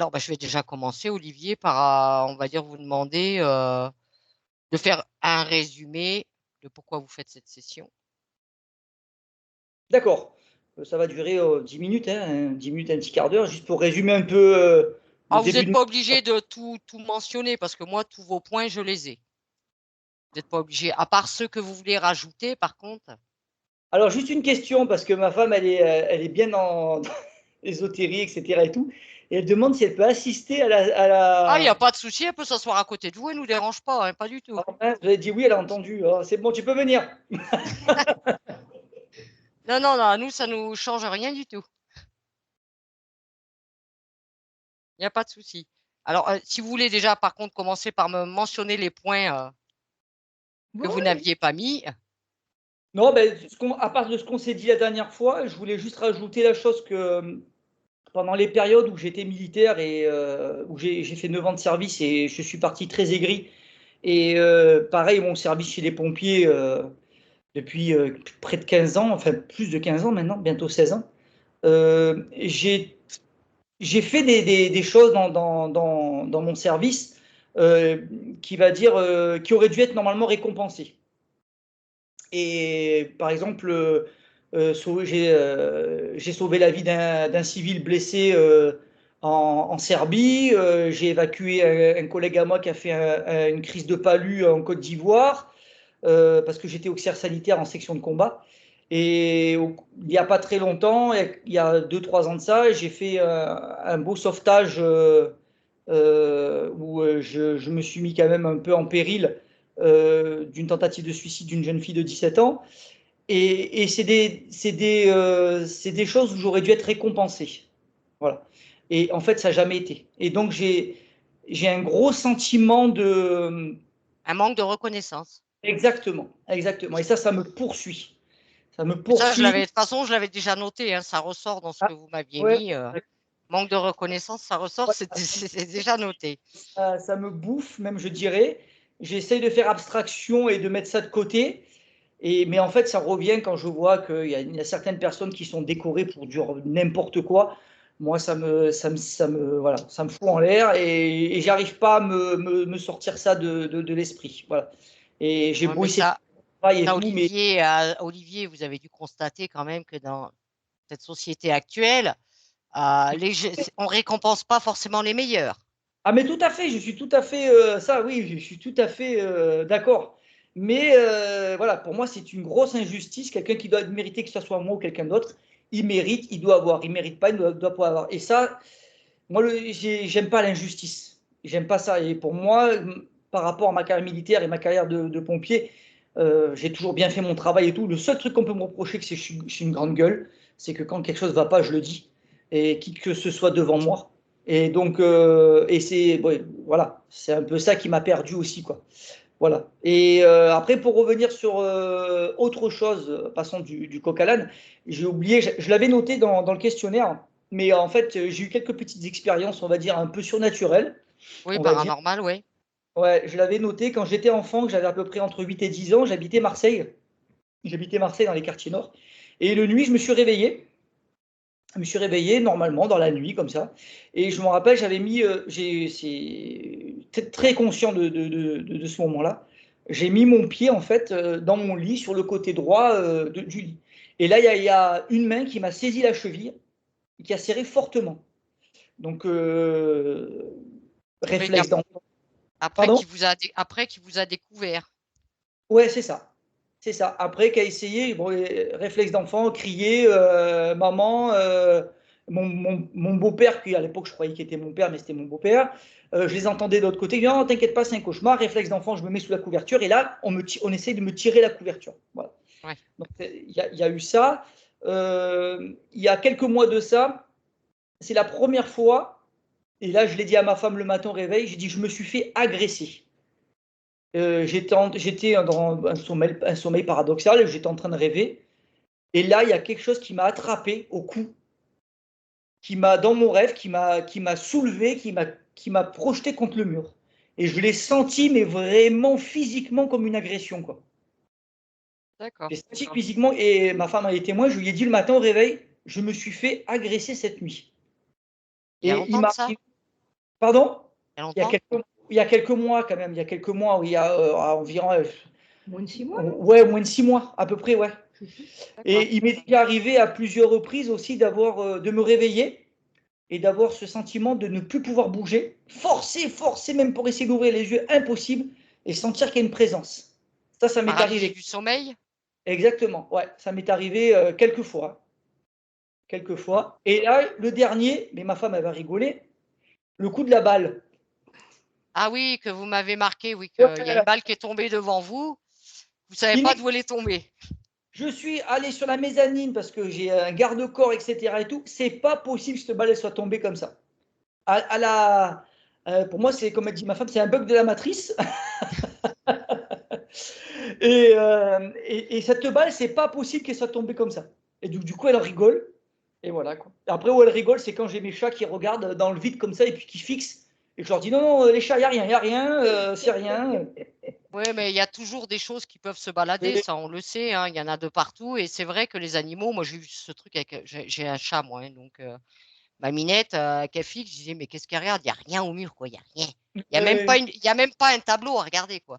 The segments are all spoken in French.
Alors, je vais déjà commencer, Olivier, par, on va dire, vous demander de faire un résumé de pourquoi vous faites cette session. D'accord. Ça va durer 10 minutes, 10 minutes, un petit quart d'heure, juste pour résumer un peu le Vous début n'êtes de... pas obligé de tout mentionner parce que moi, tous vos points, je les ai. Vous n'êtes pas obligé, à part ceux que vous voulez rajouter, par contre. Alors, juste une question, parce que ma femme, elle est bien dans l'ésotérie, etc. et tout, et elle demande si elle peut assister à Ah, il n'y a la... pas de souci, elle peut s'asseoir à côté de vous, elle ne nous dérange pas, hein, pas du tout. Ah, je lui ai dit oui, elle a entendu. Oh, c'est bon, tu peux venir. Non, non, non, nous, ça ne nous change rien du tout. Il n'y a pas de souci. Alors, si vous voulez déjà, par contre, commencer par me mentionner les points que vous n'aviez pas mis. Non, à part de ce qu'on s'est dit la dernière fois, je voulais juste rajouter la chose que pendant les périodes où j'étais militaire et où j'ai fait 9 ans de service et je suis parti très aigri. Et pareil, mon service chez les pompiers depuis près de 15 ans, enfin plus de 15 ans maintenant, bientôt 16 ans. J'ai fait des choses dans mon service qui qui auraient dû être normalement récompensées. Et par exemple, j'ai sauvé la vie d'un civil blessé en Serbie. J'ai évacué un collègue à moi qui a fait une crise de palu en Côte d'Ivoire parce que j'étais auxiliaire sanitaire en section de combat. Et il n'y a pas très longtemps, il y a 2-3 ans de ça, j'ai fait un beau sauvetage où je me suis mis quand même un peu en péril d'une tentative de suicide d'une jeune fille de 17 ans. Et c'est des choses où j'aurais dû être récompensé. Voilà. Et en fait, ça n'a jamais été. Et donc, j'ai un gros sentiment de... Un manque de reconnaissance. Exactement, exactement. Et ça me poursuit. Ça me Mais ça, poursuit. de toute façon, je l'avais déjà noté, hein, ça ressort dans ce Ah, que vous m'aviez ouais, mis. Manque de reconnaissance, ça ressort, ouais, c'est déjà noté. ça me bouffe, même, je dirais. J'essaye de faire abstraction et de mettre ça de côté. Mais en fait, ça revient quand je vois qu'il y a certaines personnes qui sont décorées pour du n'importe quoi. Moi, voilà, ça me fout en l'air et j'arrive pas à me sortir ça de l'esprit. Voilà. Et j'ai Ouais, beau mais essayer de ça, travailler et ça tout, mais Olivier, vous avez dû constater quand même que dans cette société actuelle, on récompense pas forcément les meilleurs. ah, mais tout à fait, je suis tout à fait ça, oui, je suis tout à fait d'accord. Mais voilà, pour moi, c'est une grosse injustice. Quelqu'un qui doit mériter que ce soit moi ou quelqu'un d'autre, il mérite, il doit avoir. Il mérite pas, il ne doit pas avoir. Et ça, moi, j'aime pas l'injustice. J'aime pas ça. Et pour moi, par rapport à ma carrière militaire et ma carrière de pompier, j'ai toujours bien fait mon travail et tout. Le seul truc qu'on peut me reprocher, c'est que je suis une grande gueule, c'est que quand quelque chose ne va pas, je le dis. Et qui que ce soit devant moi. Et donc, ouais, voilà, c'est un peu ça qui m'a perdu aussi, quoi. Voilà. Et après, pour revenir sur autre chose, passant du coq à l'âne, j'ai oublié, je l'avais noté dans le questionnaire, mais en fait, j'ai eu quelques petites expériences, on va dire, un peu surnaturelles, Oui, on va dire. paranormal, oui. Ouais, je l'avais noté quand j'étais enfant, que j'avais à peu près entre 8 et 10 ans, j'habitais Marseille. J'habitais Marseille dans les quartiers nord. Et le nuit, je me suis réveillé. Je me suis réveillé normalement dans la nuit, comme ça. Et je me rappelle, j'avais mis, c'est très conscient de ce moment-là. J'ai mis mon pied, en fait, dans mon lit, sur le côté droit du lit. Et là, il y a une main qui m'a saisi la cheville, et qui a serré fortement. Donc, Oui, réflexe d'enfant. après Pardon? après qu'il vous a découvert. Ouais, c'est ça. C'est ça. Après, qui a essayé, bon, réflexe d'enfant, crier, maman, mon beau-père, qui à l'époque je croyais qu'il était mon père, mais c'était mon beau-père, je les entendais de l'autre côté, non, t'inquiète pas, c'est un cauchemar, réflexe d'enfant, je me mets sous la couverture, et là, on essaye de me tirer la couverture. Voilà. Ouais. Donc, il y a eu ça. Il y a quelques mois de ça, c'est la première fois, et là, je l'ai dit à ma femme le matin au réveil, j'ai dit, je me suis fait agresser. J'étais dans un sommeil paradoxal, j'étais en train de rêver. Et là, il y a quelque chose qui m'a attrapé au cou, dans mon rêve, qui m'a soulevé, qui m'a projeté contre le mur. Et je l'ai senti, mais vraiment physiquement comme une agression, quoi. D'accord. J'ai senti physiquement, et ma femme est témoin, je lui ai dit le matin au réveil, je me suis fait agresser cette nuit. Il y a Et il longtemps de m'a ça? Pardon? Il y a Il y a longtemps? quelques, il y a quelques mois quand même. Il y a quelques mois, oui, il y a environ Moins de 6 mois, non? ouais, moins de 6 mois à peu près, ouais. D'accord. Et il m'est déjà arrivé à plusieurs reprises aussi de me réveiller et d'avoir ce sentiment de ne plus pouvoir bouger, forcer même pour essayer d'ouvrir les yeux, impossible, et sentir qu'il y a une présence. Ça m'est Paralysie arrivé. du sommeil? Exactement, ouais, ça m'est arrivé quelques fois. Quelques fois. Et là, le dernier, mais ma femme, elle va rigoler, le coup de la balle. Ah oui, que vous m'avez marqué, oui, qu'il y a une Ouais, balle qui est tombée devant vous. Vous savez pas Inex- d'où elle est tombée. Je suis allé sur la mezzanine parce que j'ai un garde-corps, etc. et tout. C'est pas possible que cette balle elle soit tombée comme ça. À la, pour moi, c'est comme a dit ma femme, c'est un bug de la matrice. Et cette balle, c'est pas possible qu'elle soit tombée comme ça. Et du coup, elle rigole. Et voilà quoi. Et après, où elle rigole, c'est quand j'ai mes chats qui regardent dans le vide comme ça et puis qui fixent. Et je leur dis non, non, les chats, il n'y a rien, c'est rien. Oui, mais il y a toujours des choses qui peuvent se balader, Et, ça on le sait, hein, il y en a de partout. Et c'est vrai que les animaux, moi j'ai eu ce truc avec, j'ai un chat moi, hein, donc ma Minette, qu'elle fixe, je disais mais qu'est-ce qu'elle regarde? Il n'y a rien au mur, quoi, il n'y a rien. Il y a même pas un tableau à regarder, quoi.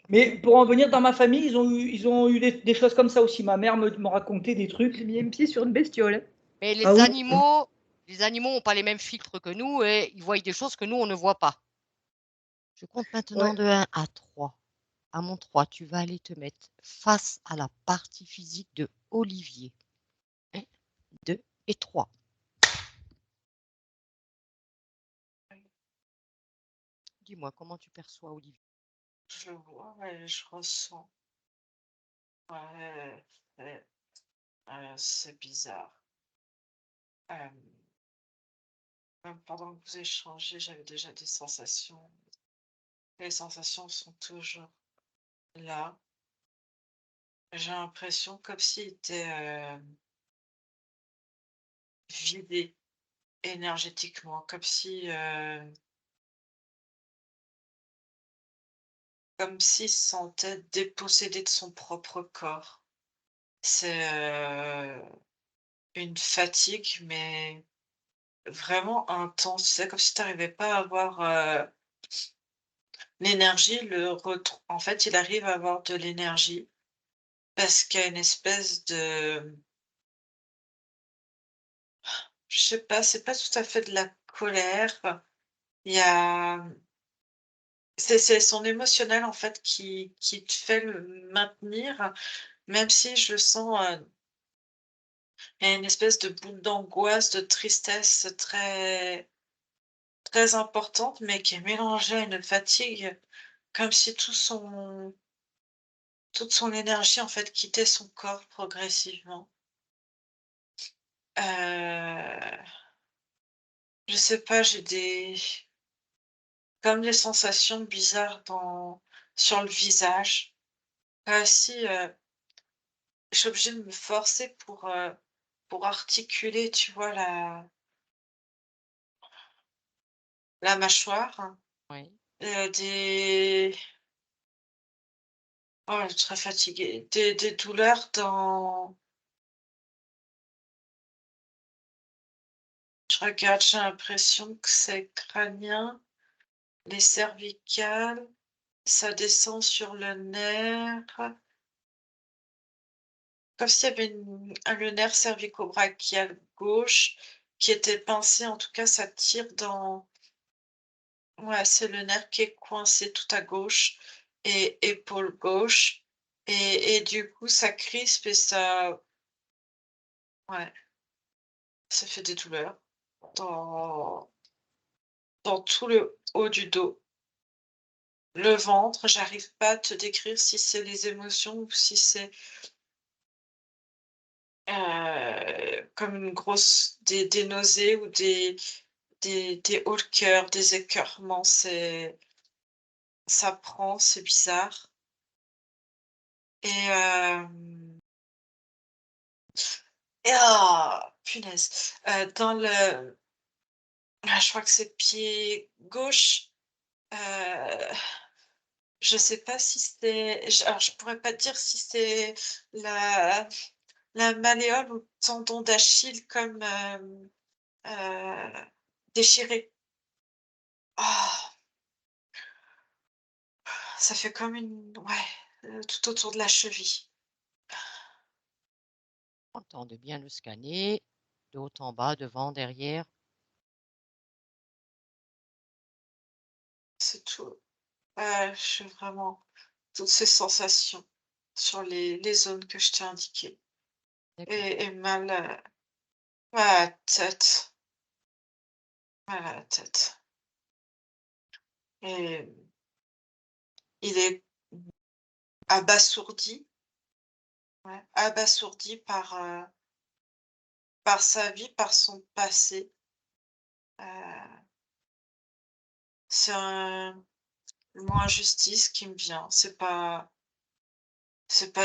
mais pour en venir dans ma famille, ils ont eu des choses comme ça aussi. Ma mère me racontait des trucs. J'ai mis un pied sur une bestiole. Mais Ah oui. les animaux n'ont pas les mêmes filtres que nous et ils voient des choses que nous, on ne voit pas. Je compte maintenant Ouais. de 1 à 3. À mon 3, tu vas aller te mettre face à la partie physique de Olivier. 1, 2 et 3. Dis-moi, comment tu perçois Olivier? Je vois, ouais, je ressens. Ouais, c'est bizarre. Même pendant que vous échangez, j'avais déjà des sensations. Les sensations sont toujours là. J'ai l'impression comme s'il était vidé énergétiquement, comme s'il se sentait dépossédé de son propre corps. C'est une fatigue, mais vraiment intense. C'est comme si tu n'arrivais pas à avoir l'énergie, en fait, il arrive à avoir de l'énergie parce qu'il y a une espèce de, je sais pas, c'est pas tout à fait de la colère. Il y a, c'est son émotionnel en fait qui te fait le maintenir, même si je le sens, il y a une espèce de boule d'angoisse, de tristesse très, très importante, mais qui est mélangée à une fatigue, comme si toute son énergie en fait quittait son corps progressivement. Je sais pas, j'ai comme des sensations bizarres sur le visage. Comme si, je suis obligée de me forcer pour articuler, tu vois, la mâchoire. Oui. Des Oh, je suis très fatiguée. Des douleurs je regarde, j'ai l'impression que c'est crânien, les cervicales, ça descend sur le nerf. Comme s'il y avait le nerf cervico-brachial gauche qui était pincé, en tout cas ça tire dans ouais, c'est le nerf qui est coincé tout à gauche et épaule gauche et du coup ça crispe et ça ouais, ça fait des douleurs dans tout le haut du dos. Le ventre, j'arrive pas à te décrire si c'est les émotions ou si c'est comme une grosse des nausées ou des hauts le cœur, des écœurements, ça prend, c'est bizarre et ah! Punaise, dans le je crois que c'est pied gauche, heu, je sais pas si alors je pourrais pas te dire si c'est la malléole ou le tendon d'Achille comme, déchiré. Ah, ça fait comme une ouais, tout autour de la cheville. Prends le temps de bien le scanner, de haut en bas, devant, derrière. C'est tout. J'ai vraiment toutes ces sensations sur les zones que je t'ai indiquées D'accord. et mal à la tête, mal à la tête et il est abasourdi, ouais, abasourdi par sa vie, par son passé. Heu, c'est le mot injustice qui me vient. C'est pas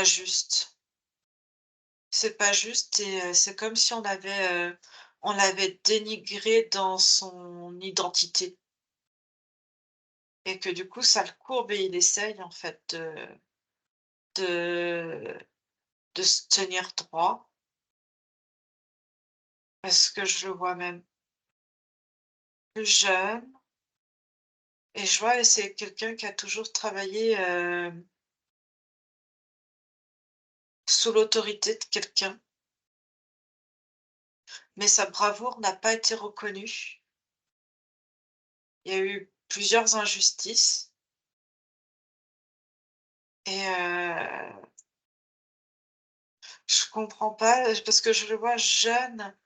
juste. C'est pas juste et c'est comme si on l'avait dénigré dans son identité et que du coup ça le courbe et il essaye en fait de de se tenir droit parce que je le vois même plus jeune et je vois et c'est quelqu'un qui a toujours travaillé, sous l'autorité de quelqu'un, mais sa bravoure n'a pas été reconnue. Il y a eu plusieurs injustices et je comprends pas, parce que je le vois jeune,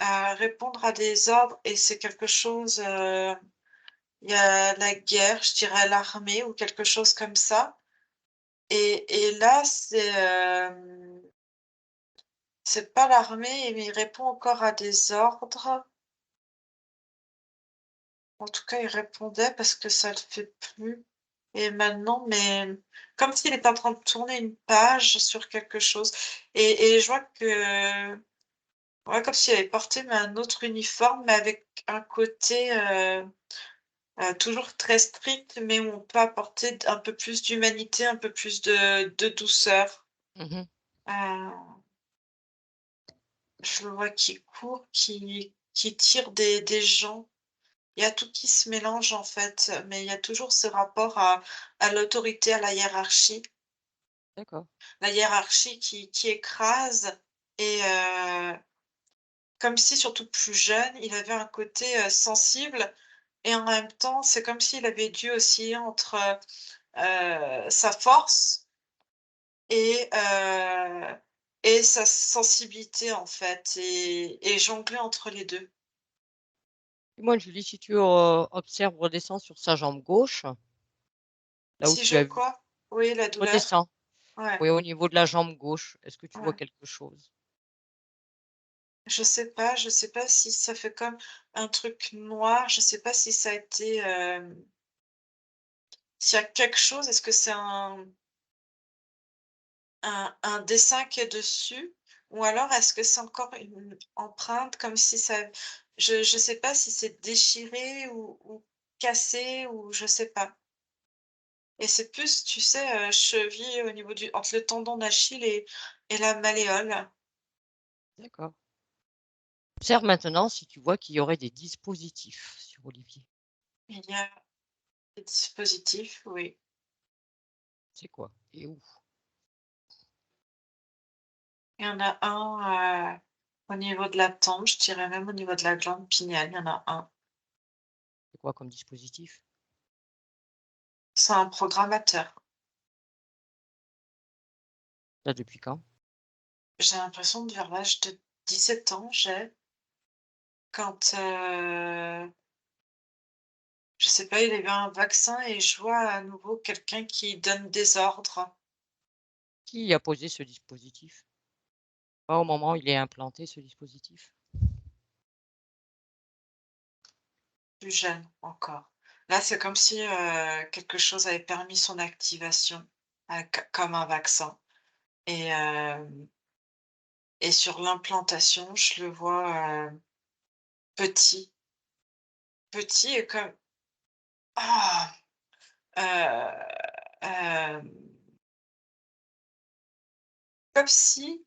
répondre à des ordres et c'est quelque chose, il y a la guerre, je dirais l'armée ou quelque chose comme ça et là, c'est pas l'armée, mais il répond encore à des ordres. En tout cas, il répondait parce que ça le fait plus et maintenant, mais comme s'il était en train de tourner une page sur quelque chose et je vois que ouais, comme s'il avait porté mais un autre uniforme, mais avec un côté, toujours très strict, mais où on peut apporter un peu plus d'humanité, un peu plus de douceur. Mmh. Heu, je le vois qui court, qui tire des gens. Il y a tout qui se mélange en fait, mais il y a toujours ce rapport à l'autorité, à la hiérarchie. D'accord. La hiérarchie qui écrase et comme si, surtout plus jeune, il avait un côté, sensible et en même temps, c'est comme s'il avait dû osciller entre, sa force et sa sensibilité, en fait et jongler entre les 2. Dis-moi Julie, si tu, observes, redescends sur sa jambe gauche, là où Si tu je as vu. quoi? Oui, la douleur? Redescends. Ouais, Oui, au niveau de la jambe gauche, est-ce que tu vois ouais. quelque chose? Je sais pas si ça fait comme un truc noir, je sais pas si ça a été, s'il y a quelque chose, est-ce que c'est un dessin qui est dessus? Ou alors est-ce que c'est encore une empreinte comme si ça je sais pas si c'est déchiré ou cassé ou je sais pas. Et c'est plus, tu sais, cheville au niveau du entre le tendon d'Achille et la malléole. D'accord. Observe maintenant si tu vois qu'il y aurait des dispositifs sur Olivier. Il y a des dispositifs, oui. C'est quoi et où? Il y en a un, au niveau de la tempe, je dirais même au niveau de la glande pinéale, il y en a un. C'est quoi comme dispositif? C'est un programmateur. Là, depuis quand? J'ai l'impression de vers l'âge de 17 ans, quand, je sais pas, il avait un vaccin et je vois à nouveau quelqu'un qui donne des ordres. Qui a posé ce dispositif? Pas au moment où il est implanté ce dispositif? Plus jeune encore. Là, c'est comme si, quelque chose avait permis son activation, comme un vaccin et sur l'implantation, je le vois, petit, petit et comme ah! Heu, hem, comme si,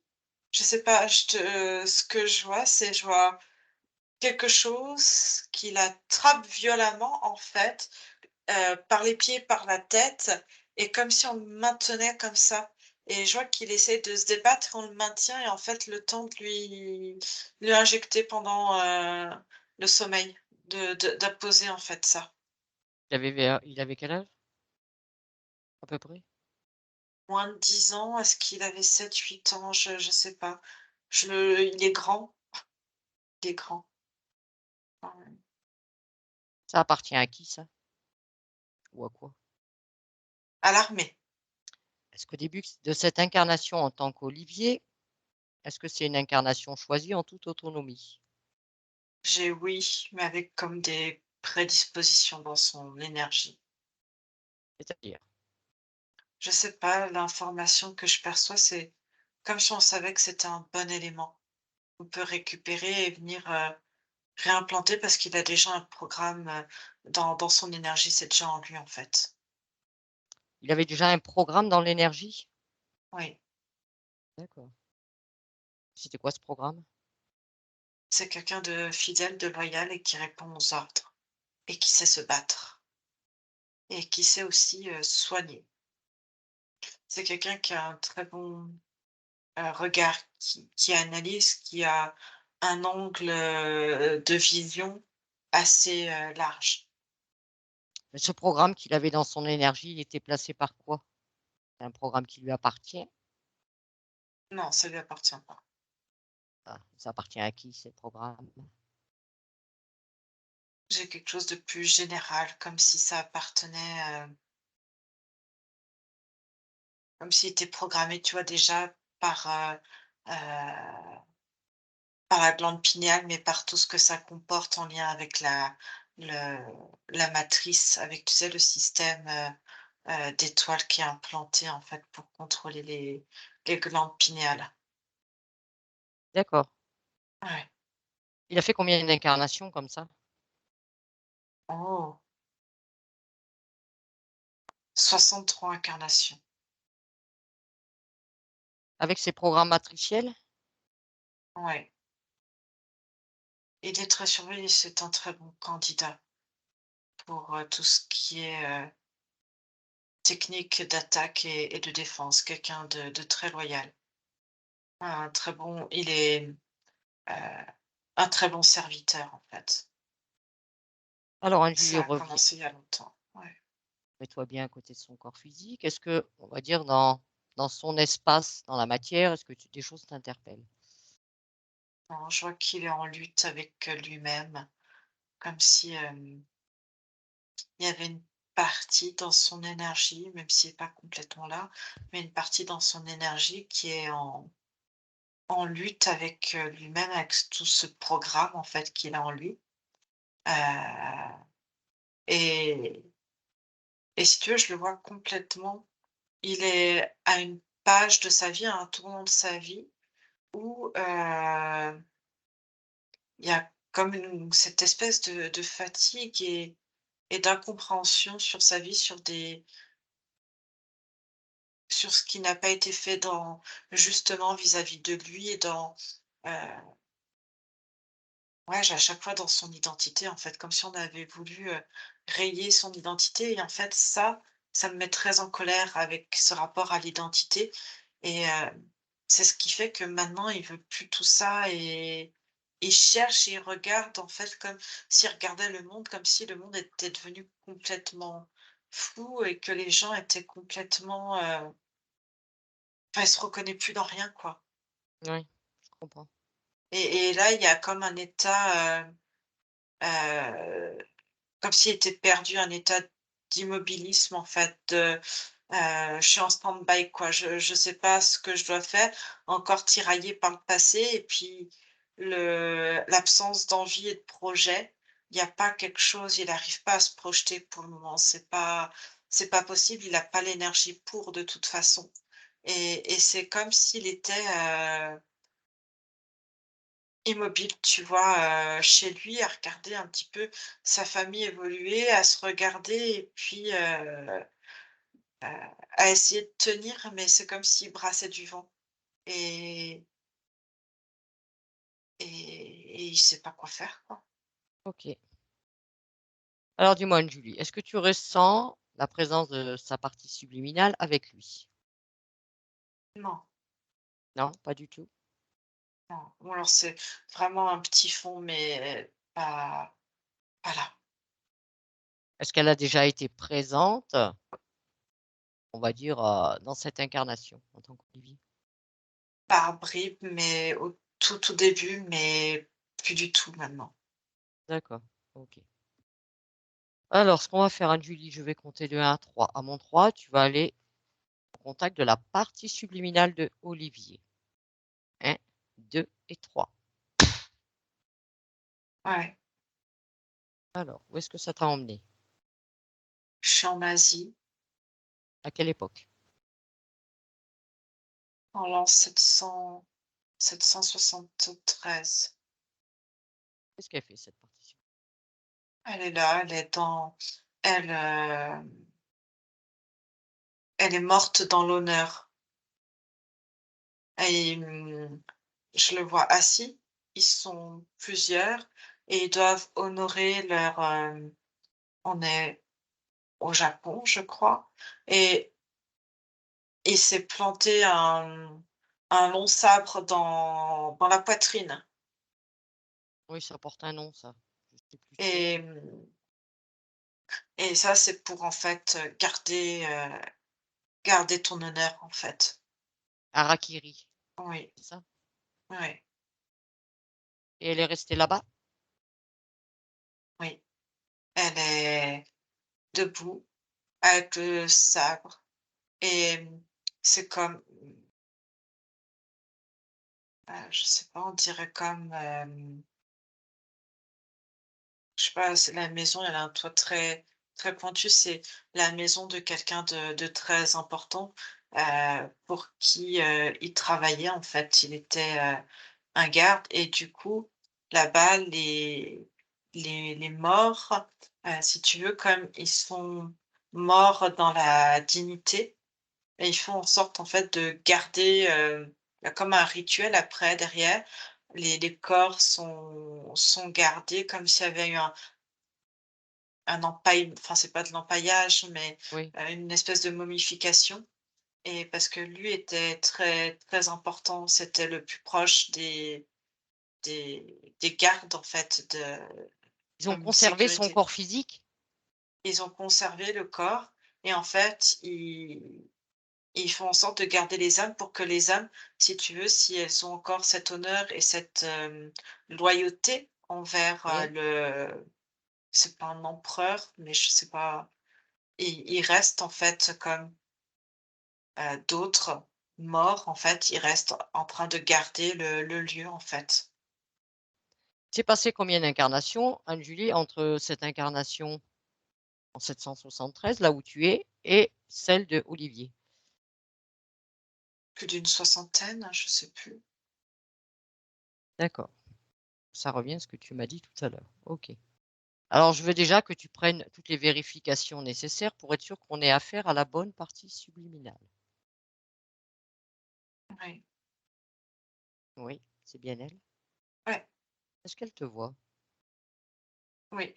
je sais pas, ce que je vois, c'est je vois quelque chose qui l'attrape violemment, en fait, par les pieds, par la tête et comme si on le maintenait comme ça et je vois qu'il essaie de se débattre, on le maintient et en fait, le temps de lui injecter pendant, le sommeil, d'apposer, en fait, ça. Il avait quel âge, à peu près? Moins de 10 ans, est-ce qu'il avait 7, 8 ans? Je sais pas. Il est grand, il est grand, quand même. Ça appartient à qui ça? Ou à quoi? À l'armée. Est-ce qu'au début de cette incarnation en tant qu'Olivier, est-ce que c'est une incarnation choisie en toute autonomie? J'ai oui, mais avec comme des prédispositions dans son énergie. C'est-à-dire? Je sais pas, l'information que je perçois, c'est comme si on savait que c'était un bon élément. On peut récupérer et venir, réimplanter parce qu'il a déjà un programme, dans son énergie, c'est déjà en lui, en fait. Il avait déjà un programme dans l'énergie? Oui, D'accord. C'était quoi ce programme? c'est quelqu'un de fidèle, de loyal et qui répond aux ordres et qui sait se battre et qui sait aussi, soigner. C'est quelqu'un qui a un très bon, regard, qui analyse, qui a un angle, de vision assez, large. Mais ce programme qu'il avait dans son énergie, il était placé par quoi? C'est un programme qui lui appartient? Non, ça lui appartient pas. Ah, ça appartient à qui ces programmes? J'ai quelque chose de plus général, comme si ça appartenait, comme s'il était programmé, tu vois, déjà par la glande pinéale, mais par tout ce que ça comporte en lien avec le la matrice, avec, tu sais, le système, d'étoiles qui est implanté, en fait, pour contrôler les glandes pinéales. D'accord. Ouais. Il a fait combien d'incarnations comme ça? Oh! 63 incarnations. Avec ses programmes matriciels? Ouais. Il est très surveillé, c'est un très bon candidat pour, tout ce qui est, technique d'attaque et de défense. Quelqu'un de très loyal. Un très bon il est, un très bon serviteur, en fait. Alors un jour il Ça a revient. commencé il y a longtemps, ouais. Mets-toi bien à côté de son corps physique. Est-ce que, on va dire, dans son espace, dans la matière, est-ce que des choses t'interpellent? Non, je vois qu'il est en lutte avec, lui-même, comme si, il y avait une partie dans son énergie, même s'il est pas complètement là, mais une partie dans son énergie qui est en lutte avec, lui-même, avec tout ce programme, en fait, qu'il a en lui. Heu et si tu veux, je le vois complètement. Il est à une page de sa vie, à un tournant de sa vie où, il y a comme cette espèce de fatigue et d'incompréhension sur sa vie, sur ce qui n'a pas été fait dans justement vis-à-vis de lui et dans, heu, ouais, à chaque fois dans son identité, en fait, comme si on avait voulu, rayer son identité et en fait ça me met très en colère avec ce rapport à l'identité et c'est ce qui fait que maintenant il veut plus tout ça et il cherche et il regarde en fait comme s'il regardait le monde, comme si le monde était devenu complètement fou et que les gens étaient complètement, enfin, il se reconnaît plus dans rien, quoi. Oui, je comprends. Et là, il y a comme un état, heu, comme s'il était perdu, un état d'immobilisme, en fait, je suis en stand-by, quoi. Je sais pas ce que je dois faire, encore tiraillée par le passé et puis l'absence d'envie et de projet. Il y a pas quelque chose, il arrive pas à se projeter pour le moment. C'est pas possible, il a pas l'énergie pour, de toute façon et c'est comme s'il était, immobile, tu vois, chez lui, à regarder un petit peu sa famille évoluer, à se regarder et puis, à essayer de tenir, mais c'est comme s'il brassait du vent et et il sait pas quoi faire, quoi. OK. Alors dis-moi, Anne-Julie, est-ce que tu ressens la présence de sa partie subliminale avec lui? Non, Non, pas du tout? non, ou alors c'est vraiment un petit fond, mais pas là. Est-ce qu'elle a déjà été présente, on va dire, dans cette incarnation en tant qu'Olivier? Par bribes, mais au tout début, mais plus du tout maintenant. D'accord, OK. Alors ce qu'on va faire, Anne-Julie, je vais compter de 1 à 3. À mon 3, tu vas aller au contact de la partie subliminale de Olivier. 1, 2 et 3. Ouais, Alors, où est-ce que ça t'a emmené? je suis en Asie, À quelle époque? en l'an 773. Qu'est-ce qu'elle fait cette partie sub? Elle est là, elle, elle est morte dans l'honneur et je le vois assis, ils sont plusieurs et ils doivent honorer leur, on est au Japon, je crois, et il s'est planté un long sabre dans la poitrine Oui, ça porte un nom ça. Je sais plus trop. et et ça, c'est pour, en fait, garder ton honneur, en fait. Harakiri, Oui, c'est ça? oui, Et elle est restée là-bas? oui. Elle est debout avec le sabre et c'est comme, je sais pas, on dirait comme, je sais pas, c'est la maison, elle a un toit très pointu, c'est la maison de quelqu'un de très important, pour qui, il travaillait en fait. Il était, un garde et du coup, là-bas, les morts, si tu veux, comme ils sont morts dans la dignité et ils font en sorte en fait de garder, comme un rituel après derrière, les corps sont gardés comme s'il y avait eu un empaille, enfin c'est pas de l'empaillage, mais, Oui. une espèce de momification et parce que lui était très important, c'était le plus proche des gardes en fait Ils ont comme conservé son sécurité. corps physique? Ils ont conservé le corps et en fait, ils font en sorte de garder les âmes pour que les âmes, si tu veux, si elles ont encore cet honneur et cette, loyauté envers, Oui. c'est pas un empereur, mais je sais pas, ils restent en fait comme, d'autres morts, en fait, ils restent en train de garder le lieu, en fait. C'est passé combien d'incarnations, Anne-Julie, entre cette incarnation en 773, là où tu es, et celle de Olivier? Plus d'une soixantaine, je sais plus. D'accord. Ça revient à ce que tu m'as dit tout à l'heure. OK. Alors je veux déjà que tu prennes toutes les vérifications nécessaires pour être sûr qu'on ait affaire à la bonne partie subliminale. Oui, Oui, c'est bien elle? ouais, Est-ce qu'elle te voit? oui,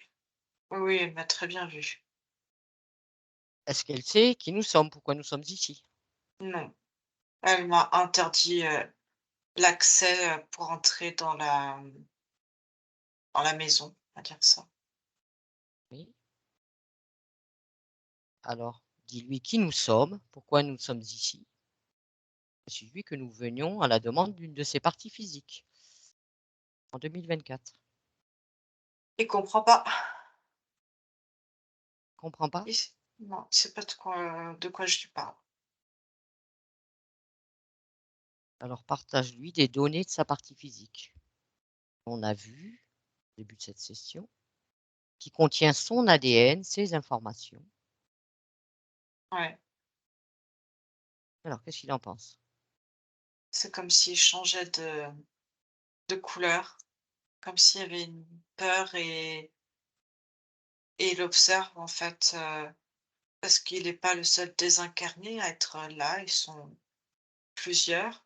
oui, oui, elle m'a très bien vue. Est-ce qu'elle sait qui nous sommes? Pourquoi nous sommes ici? Non, elle m'a interdit, l'accès, pour entrer dans la maison, on va dire ça. Oui. Alors, dis-lui qui nous sommes, pourquoi nous sommes ici. Suis-lui que nous venions à la demande d'une de ses parties physiques en 2024. Il comprend pas. Comprends pas? Non, il sait pas de quoi je lui parle. Alors partage-lui des données de sa partie physique. On a vu, au début de cette session, qui contient son ADN, ses informations. Ouais, Alors, qu'est-ce qu'il en pense? c'est comme s'il changeait de couleur, comme s'il y avait une peur et il observe en fait, parce qu'il est pas le seul désincarné à être là, ils sont plusieurs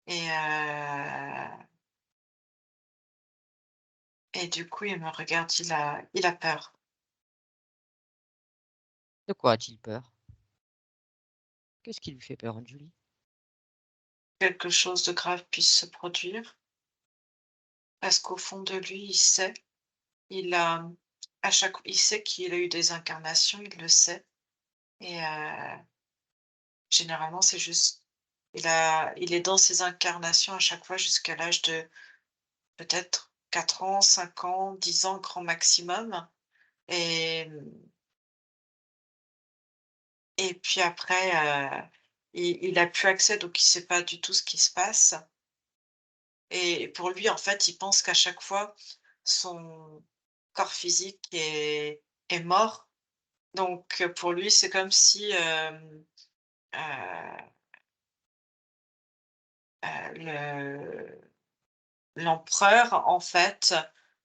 et Et du coup, il me regarde, il a peur. De quoi a-t-il peur? Qu'est-ce qui lui fait peur, Julie? Quelque chose de grave puisse se produire. Parce qu'au fond de lui, il a, il sait qu'il a eu des incarnations, il le sait. Et généralement, c'est juste, il est dans ses incarnations à chaque fois jusqu'à l'âge de peut-être 4 ans, 5 ans, 10 ans, grand maximum. Et, et puis après, il a plus accès, donc il sait pas du tout ce qui se passe. Et pour lui, en fait, il pense qu'à chaque fois, son corps physique est mort. Donc, pour lui, c'est comme si heu, le l'empereur, en fait,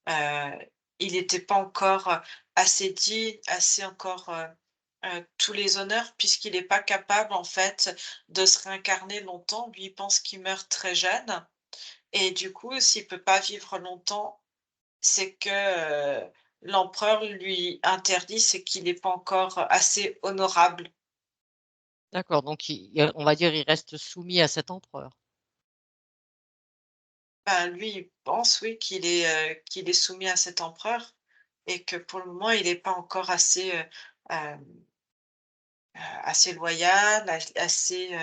il n'était pas encore assez dit, assez encore tous les honneurs, puisqu'il n'est pas capable, en fait, de se réincarner longtemps. Lui, il pense qu'il meurt très jeune. Et du coup, s'il peut pas vivre longtemps, c'est que, l'empereur lui interdit, c'est qu'il n'est pas encore assez honorable. D'accord, donc on va dire, il reste soumis à cet empereur. Ben, lui, il pense, oui, qu'il est soumis à cet empereur et que pour le moment, il n'est pas encore assez, hem, assez loyal, assez,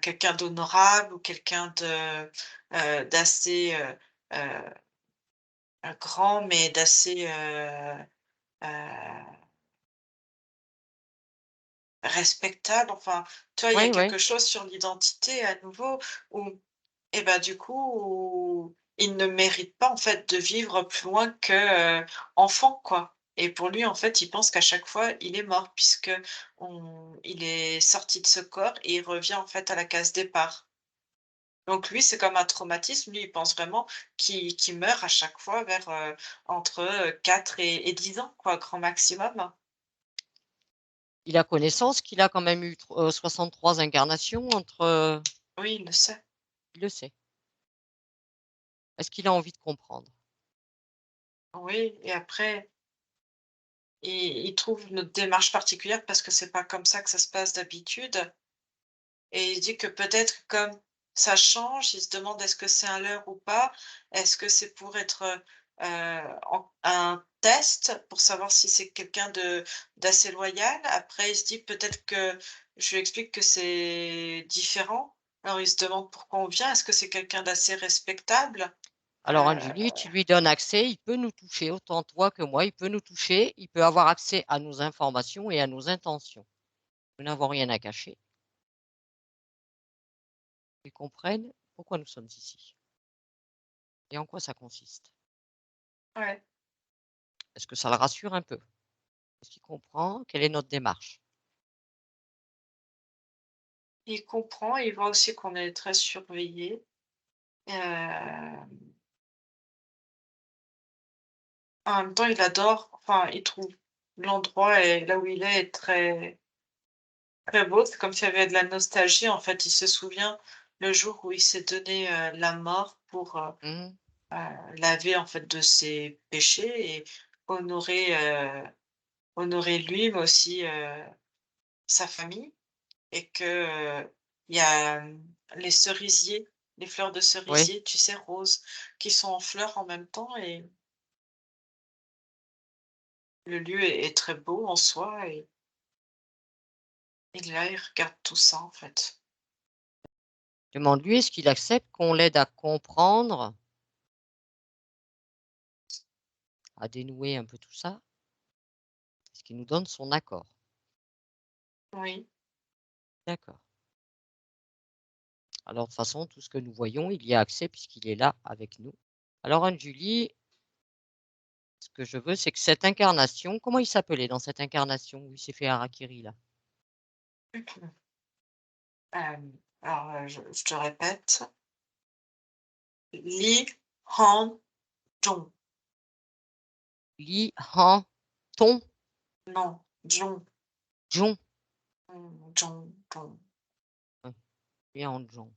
quelqu'un d'honorable ou quelqu'un d'assez, grand, mais d'assez, heu respectable, enfin, tu vois, il y a Oui, oui. quelque chose sur l'identité à nouveau où et ben du coup, où il ne mérite pas en fait de vivre plus loin que, enfant, quoi. Et pour lui, en fait, il pense qu'à chaque fois, il est mort puisque il est sorti de ce corps et il revient en fait à la case départ. Donc lui, c'est comme un traumatisme. Lui, il pense vraiment qu'il meurt à chaque fois vers, entre, 4 et 10 ans, quoi, grand maximum. Il a connaissance qu'il a quand même eu 63 incarnations entre, Oui, il le sait. il le sait. Est-ce qu'il a envie de comprendre? Oui, et après il trouve notre démarche particulière parce que c'est pas comme ça que ça se passe d'habitude et il dit que peut-être comme ça change, il se demande est-ce que c'est un leurre ou pas? Est-ce que c'est pour être, en un test pour savoir si c'est quelqu'un d'assez loyal? Après il se dit peut-être que je lui explique que c'est différent. Alors il se demande pourquoi on vient. Est-ce que c'est quelqu'un d'assez respectable? Alors Anne-Julie, tu lui donnes accès, il peut nous toucher, autant toi que moi, il peut nous toucher, il peut avoir accès à nos informations et à nos intentions. Nous n'avons rien à cacher. Ils comprennent pourquoi nous sommes ici et en quoi ça consiste. Ouais, Est-ce que ça le rassure un peu? Est-ce qu'il comprend quelle est notre démarche? il comprend, il voit aussi qu'on est très surveillés. Hem En même temps, il adore, enfin, il trouve l'endroit et là où il est très, très beau. C'est comme s'il y avait de la nostalgie. En fait, il se souvient le jour où il s'est donné, la mort pour, Mmh. laver, en fait, de ses péchés et honorer, honorer lui, mais aussi, sa famille et que, il y a, les cerisiers, les fleurs de Oui, cerisier, tu sais, roses, qui sont en fleurs en même temps et le lieu est très beau en soi et là, il regarde tout ça, en fait. demande-lui, est-ce qu'il accepte qu'on l'aide à comprendre, à dénouer un peu tout ça? Est-ce qu'il nous donne son accord? Oui, D'accord. Alors de toute façon, tout ce que nous voyons, il y a accès puisqu'il est là avec nous. Alors Anne-Julie, ce que je veux, c'est que cette incarnation, comment il s'appelait dans cette incarnation où il s'est fait harakiri là? alors, je te répète, Lee Han-jong. Li Han Ton Non, Jong, Jong. Jong. Hein, Li Han Jong.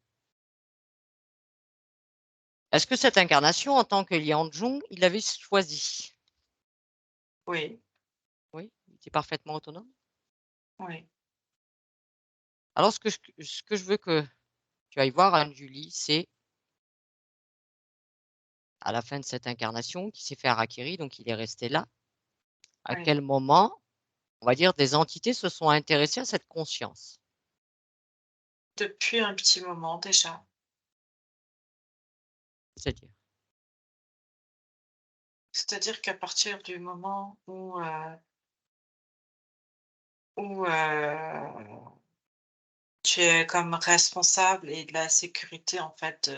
Est-ce que cette incarnation, en tant que Lian Jung, il l'avait choisi? Oui, Oui, il était parfaitement autonome. oui, Alors, ce que je veux que tu ailles voir, Anne-Julie, c'est à la fin de cette incarnation qui s'est fait harakiri, donc il est resté là. À oui. quel moment, on va dire, des entités se sont intéressées à cette conscience? Depuis un petit moment déjà. C'est-à-dire? C'est-à-dire qu'à partir du moment où tu es comme responsable et de la sécurité en fait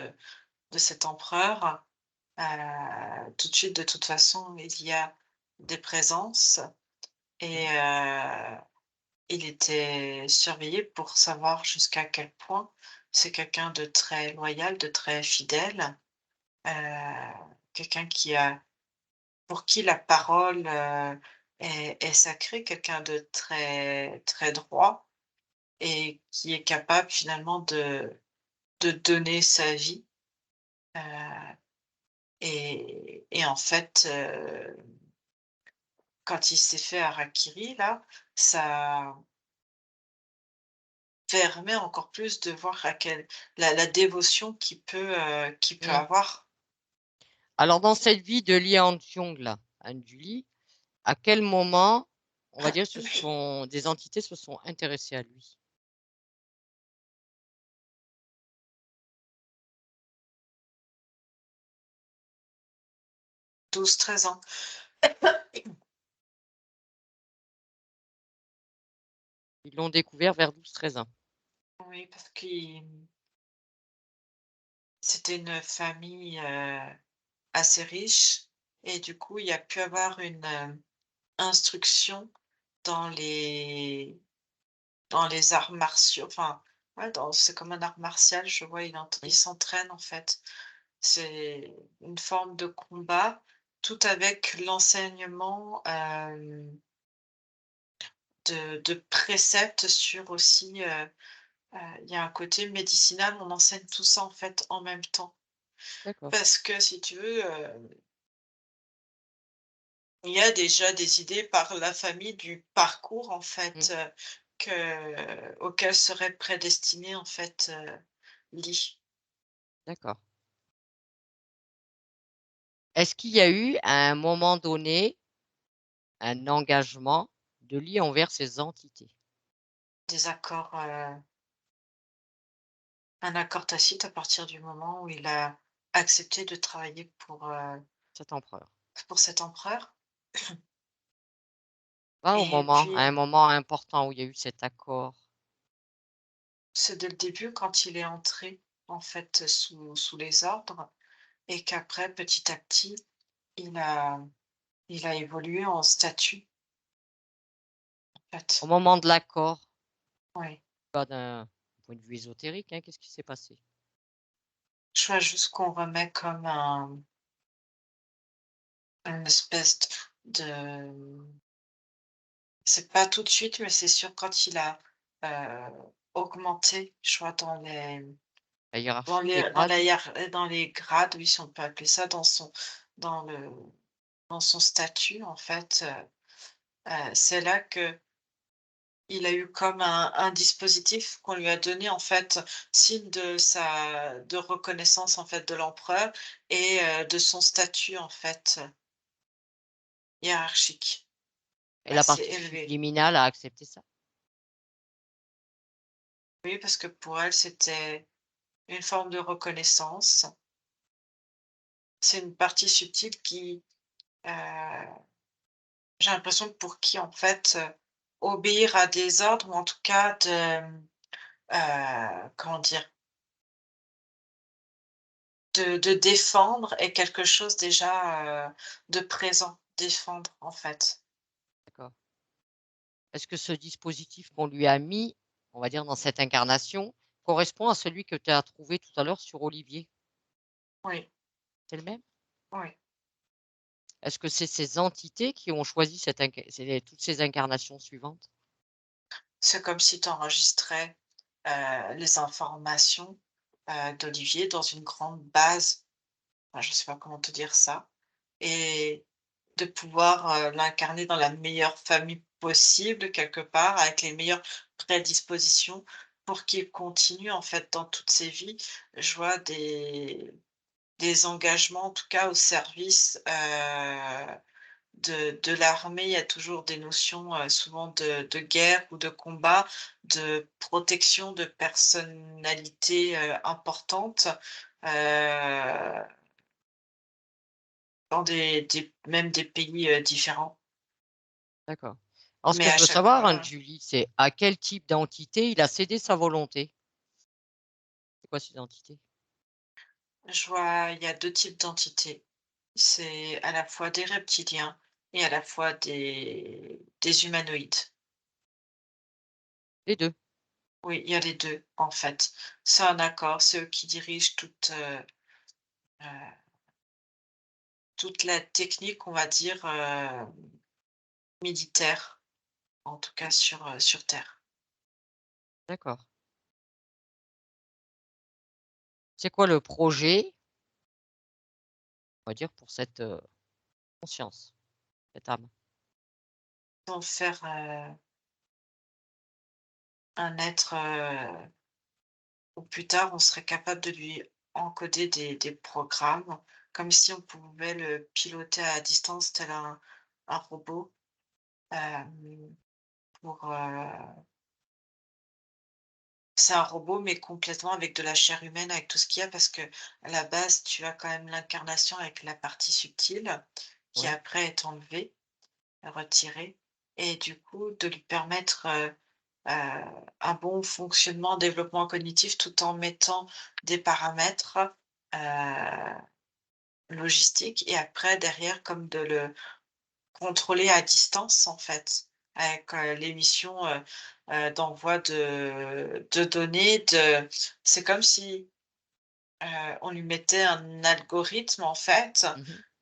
de cet empereur, tout de suite, de toute façon, il y a des présences et il était surveillé pour savoir jusqu'à quel point c'est quelqu'un de très loyal, de très fidèle, heu, quelqu'un pour qui la parole, est sacrée, quelqu'un de très, très droit et qui est capable finalement de donner sa vie, heu et en fait, quand il s'est fait harakiri là, ça permet encore plus de voir à quelle la dévotion qu'il peut Mmh. avoir. Alors, dans cette vie de Lian Jung là, Anne-Julie, à quel moment, on va dire, des entités se sont intéressées à lui? 12-13 ans. Ils l'ont découvert vers 12-13 ans. Oui, parce qu'il c'était une famille, assez riche et du coup, il y a pu avoir une, instruction dans les arts martiaux, enfin, ouais, c'est comme un art martial, je vois, il Oui, s'entraîne, en fait. C'est une forme de combat, tout avec l'enseignement, de préceptes sur aussi, il y a un côté médicinal, on enseigne tout ça, en fait, en même temps. d'accord. Parce que si tu veux, il y a déjà des idées par la famille du parcours, en Mmh, fait, auquel serait prédestiné, en fait, Lee. d'accord. Est-ce qu'il y a eu, à un moment donné, un engagement de lui envers ces entités? Des accords, un accord tacite à partir du moment où il a accepté de travailler Cet empereur? pour cet empereur Pas au et moment, à un puis moment important où il y a eu cet accord? c'est dès le début quand il est entré, en fait, sous les ordres et qu'après petit à petit, il a il a évolué en statut, en Au fait. moment de l'accord, Oui. pas d'un point de vue ésotérique, hein, qu'est-ce qui s'est passé? Je vois juste qu'on remet comme une espèce de c'est pas tout de suite, mais c'est sûr quand il a, augmenté, je vois La hiérarchie, les grades? dans les grades, oui, si on peut appeler ça, dans le dans son statut, en fait, c'est là que il a eu comme un dispositif qu'on lui a donné, en fait, signe de reconnaissance, en fait, de l'empereur et de son statut, en fait, hiérarchique, Et la assez partie élevé. subliminale a accepté ça? Oui, parce que pour elle, c'était une forme de reconnaissance. C'est une partie subtile qui, heu, j'ai l'impression que pour qui, en fait, obéir à des ordres ou en tout cas comment dire? De défendre est quelque chose déjà, de présent. Défendre, en fait. D'accord. Est-ce que ce dispositif qu'on lui a mis, on va dire dans cette incarnation, correspond à celui que tu as trouvé tout à l'heure sur Olivier? Oui, C'est le même? oui. Est-ce que c'est ces entités qui ont choisi toutes ces incarnations suivantes? C'est comme si tu enregistrais, les informations, d'Olivier dans une grande base. je sais pas comment te dire ça, et de pouvoir, l'incarner dans la meilleure famille possible quelque part, avec les meilleures prédispositions pour qu'il continue en fait dans toutes ses vies. Je vois des engagements en tout cas au service, de l'armée. Il y a toujours des notions, souvent de guerre ou de combat, de protection de personnalités, importantes, heu, dans même des pays, différents. D'accord. Alors, ce Mais que à je veux chaque savoir, hein, fois, Julie, c'est à quel type d'entité il a cédé sa volonté? C'est quoi ces entités? je vois, il y a 2 types d'entités. C'est à la fois des reptiliens et à la fois des humanoïdes. Les 2. Oui, il y a les 2 en fait. C'est un accord, c'est eux qui dirigent heu, toute la technique, on va dire, militaire, en tout cas sur terre. D'accord. C'est quoi le projet, on va dire, pour cette, conscience, cette âme? D'en faire, un être, où plus tard on serait capable de lui encoder des programmes, comme si on pouvait le piloter à distance tel un robot, hem, pour, c'est un robot, mais complètement avec de la chair humaine, avec tout ce qu'il y a, parce que à la base, tu as quand même l'incarnation avec la partie subtile, qui Ouais. après est enlevée, retirée, et du coup de lui permettre, un bon fonctionnement, développement cognitif, tout en mettant des paramètres, heu, logistiques, et après derrière comme de le contrôler à distance en fait, avec, l'émission, d'envoi de données, c'est comme si, on lui mettait un algorithme en fait,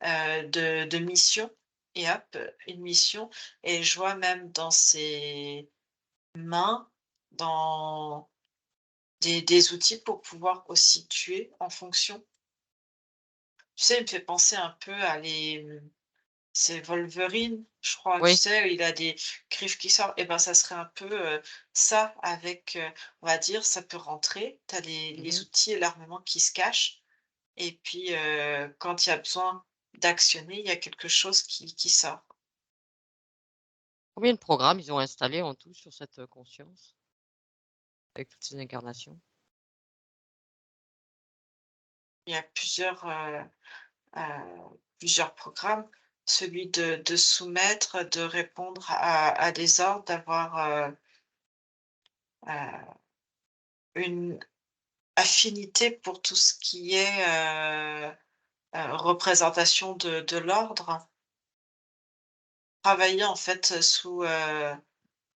Mmh. de mission, et hop, une mission, et je vois même dans ses mains, dans des outils pour pouvoir aussi tuer en fonction. Tu sais, il me fait penser un peu à c'est Wolverine, je crois, tu Oui. sais, il a des griffes qui sortent, et ben, ça serait un peu, ça avec, on va dire, ça peut rentrer, tu as les Mmh. outils et l'armement qui se cachent, et puis, quand il y a besoin d'actionner, il y a quelque chose qui sort. Combien de programmes ils ont installés en tout sur cette, conscience? Avec toutes ces incarnations? Il y a plusieurs programmes. Celui de soumettre, de répondre à des ordres, d'avoir, une affinité pour tout ce qui est, représentation de l'ordre. Travailler en fait,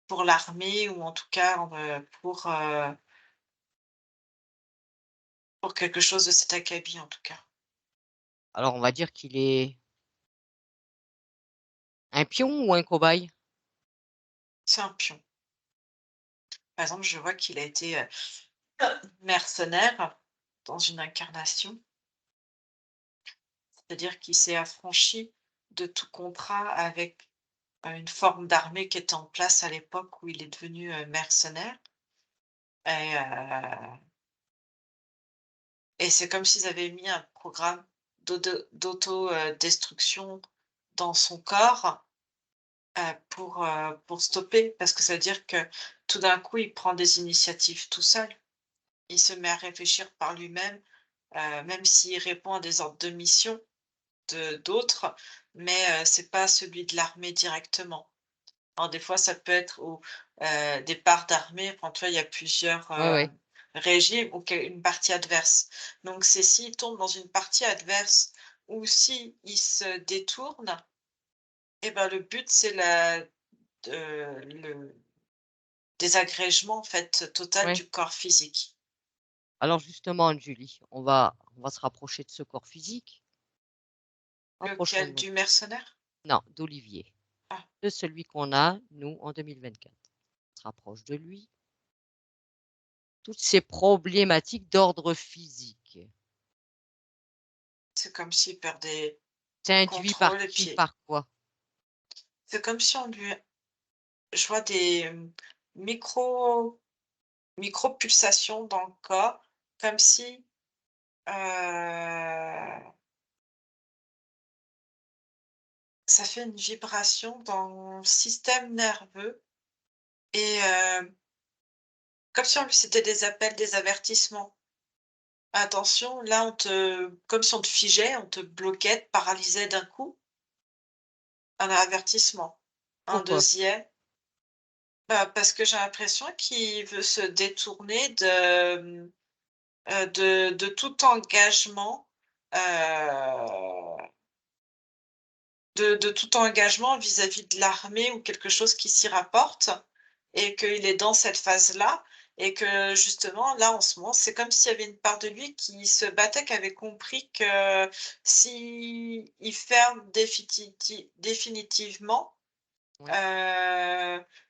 pour l'armée, ou en tout cas, pour quelque chose de cet acabit en tout cas. Alors, on va dire qu'il est un pion ou un cobaye? C'est un pion. Par exemple, je vois qu'il a été, mercenaire dans une incarnation, c'est-à-dire qu'il s'est affranchi de tout contrat avec, une forme d'armée qui était en place à l'époque où il est devenu, mercenaire, et c'est comme s'ils avaient mis un programme d'auto, destruction dans son corps, pour stopper. Parce que ça veut dire que tout d'un coup, il prend des initiatives tout seul. Il se met à réfléchir par lui-même, même s'il répond à des ordres de mission d'autres, mais c'est pas celui de l'armée directement. Alors des fois, ça peut être des parts d'armée, enfin, tu vois, il y a plusieurs, Ouais, ouais. régimes, ou une partie adverse. Donc c'est s'il tombe dans une partie adverse, ou s'il se détourne, et ben, le but, c'est le désagrégement, en fait, total Ouais. du corps physique. Alors justement, Julie, on va se rapprocher de ce corps physique. Lequel? Rapprochons-nous. Du mercenaire? Non, d'Olivier, Ah, de celui qu'on a, nous, en 2024. On se rapproche de lui. Toutes ces problématiques d'ordre physique. C'est comme s'il perdait C'est induit par contrôle et qui? puis Par quoi? c'est comme si on lui je vois des, micro micro-pulsations dans le corps, comme si, heu, ça fait une vibration dans le système nerveux et comme si on c'était des appels, des avertissements. «Attention, là, on te» comme si on te figeait, on te bloquait, te paralysait d'un coup. Un avertissement. Un Pourquoi? deuxième, bah, parce que j'ai l'impression qu'il veut se détourner de, de tout engagement, heu, de tout engagement vis-à-vis de l'armée ou quelque chose qui s'y rapporte et qu'il est dans cette phase-là et que justement là, en ce moment, c'est comme s'il y avait une part de lui qui se battait, qui avait compris que si il ferme définitivement, Oui,